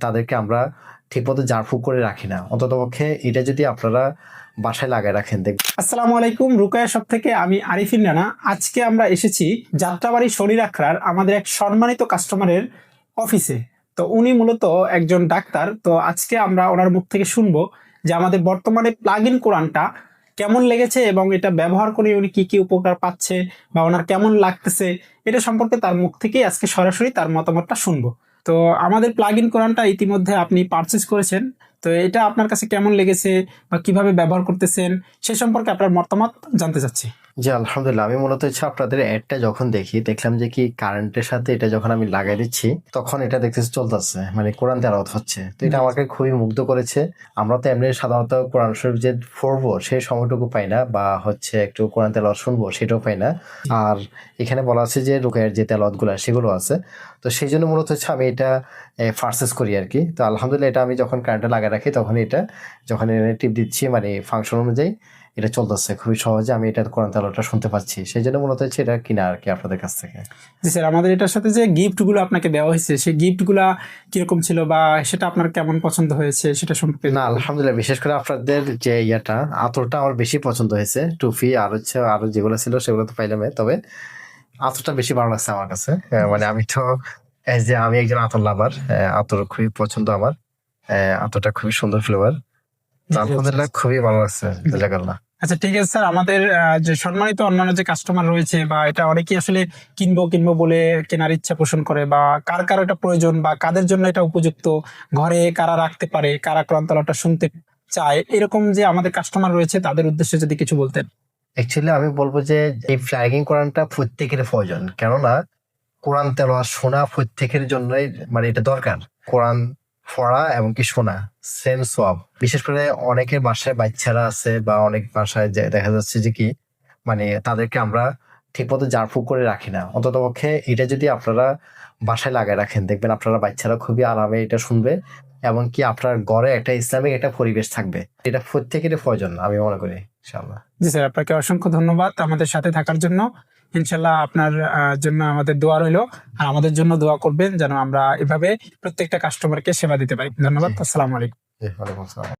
তাদেরকে আমরা ঠিকমতো জারফুক করে রাখি না। অন্ততপক্ষে এটা যদি আপনারা বাসায় লাগায় রাখেন আসসালামু আলাইকুম, রুকায়া শপ থেকে আমি আরিফিন রানা। আজকে আমরা এসেছি যাত্রাবাড়ি শরীর আখড়ার আমাদের এক সম্মানিত কাস্টমারের অফিসে। তো উনি মূলত একজন ডাক্তার। তো আজকে আমরা ওনার মুখ থেকে শুনবো যে আমাদের বর্তমানে প্লাগ ইন কোরআনটা কেমন লেগেছে এবং এটা ব্যবহার করে উনি কি কি উপকার পাচ্ছে বা ওনার কেমন লাগতেছে, এটা সম্পর্কে তার মুখ থেকেই আজকে সরাসরি তার মতামতটা শুনবো। তো আমাদের প্লাগ ইন কোরআনটা ইতিমধ্যে আপনি পারচেজ করেছেন, তো এটা আপনার কাছে কেমন লেগেছে বা কিভাবে ব্যবহার করতেছেন সে সম্পর্কে আপনার মতামত জানতে চাচ্ছি। জি আলহামদুলিল্লাহ, আমি মূলত হচ্ছে আপনাদের অ্যাডটা যখন দেখলাম যে কি কারেন্টের সাথে এটা যখন আমি লাগাই দিচ্ছি তখন এটা দেখতেছি চলতেছে, মানে কোরআন তেলাওয়াত হচ্ছে। তো এটা আমাকে খুবই মুগ্ধ করেছে। আমরা তো এমনি সাধারণত কোরআন শরীফ যে পড়বো সেই সময়টুকু পাই না, বা হচ্ছে একটু কোরআন তেলাওয়াত শুনবো সেটাও পাই না। আর এখানে বলা আছে যে রুকায়ের যে তেলাওয়াত গুলো সেগুলো আছে, তো সেই জন্য মূলত হচ্ছে আমি এটা পারচেজ করি আর কি। তো আলহামদুলিল্লাহ, এটা আমি যখন কারেন্টে লাগাই রাখি তখন এটা যখন টিপ দিচ্ছি মানে ফাংশন অনুযায়ী এটা চলতেছে খুবই সহজে, আমি এটা কোরআন তেলাওয়াতটা শুনতে পাচ্ছি। সেই জন্য মূলত হচ্ছে এটা কিনা আর কি আপনাদের কাছ থেকে। জি স্যার, আমাদের এটার সাথে যে গিফট গুলো আপনাকে দেওয়া হয়েছে সেই গিফট গুলা কিরকম ছিল বা সেটা আপনার কেমন পছন্দ হয়েছে সেটা সম্পর্কে। না আলহামদুলিল্লাহ, বিশেষ করে আপনাদের যে আতরটা আমার বেশি পছন্দ হয়েছে। টুফি আর হচ্ছে আরো যেগুলো ছিল সেগুলো তো পাইলাম, তবে আতরটা বেশি ভালো লাগছে আমার কাছে। মানে আমি তো যে আমি একজন আতর লাভার, আতর খুবই পছন্দ আমার। আতরটা খুবই সুন্দর ফ্লেভার, আলহামদুলিল্লাহ খুবই ভালো লাগছে। জাযাকাল্লাহ। আচ্ছা ঠিক আছে স্যার, আমাদের যে সম্মানিত অন্যান্য যে কাস্টমার রয়েছে বা এটা অনেকেই আসলে কিনবো বলে কেনার ইচ্ছা পোষণ করে, বা কার কার এটা প্রয়োজন বা কাদের জন্য এটা উপযুক্ত, ঘরে কারা রাখতে পারে, কারা কোরআন তেলাওয়াতটা শুনতে চায়, এরকম যে আমাদের কাস্টমার রয়েছে তাদের উদ্দেশ্যে যদি কিছু বলতেন। অ্যাকচুয়ালি আমি বলবো যে এই ফ্ল্যাগিং কোরআনটা প্রত্যেকের প্রয়োজন, কেননা কোরআন তেলাওয়াত শোনা প্রত্যেকের জন্যই মানে এটা দরকার। কোরআন পড়া এবং কি শোনা সেম সওয়াব। বিশেষ করে অনেকের বাসায় বাচ্চারা আছে বা অনেক বাসায় দেখা যাচ্ছে যে কি মানে তাদেরকে আমরা ঠিকমতো জারফুক করে রাখি না। অন্ততপক্ষে এটা যদি আপনারা বাসায় লাগায় রাখেন দেখবেন আপনারা বাচ্চারা খুবই আরামে এটা শুনবে, এবং কি আপনার ঘরে একটা ইসলামিক একটা পরিবেশ থাকবে। এটা প্রত্যেকেরই প্রয়োজন আমি মনে করি ইনশাআল্লাহ। জি স্যার, আপনাকে অসংখ্য ধন্যবাদ আমাদের সাথে থাকার জন্য। ইনশাল্লাহ আপনার জন্য আমাদের দোয়া রইলো, আর আমাদের জন্য দোয়া করবেন যেন আমরা এভাবে প্রত্যেকটা কাস্টমারকে সেবা দিতে পারি। ধন্যবাদ। আসসালামু আলাইকুম। জি, ওয়ালাইকুম আসসালাম।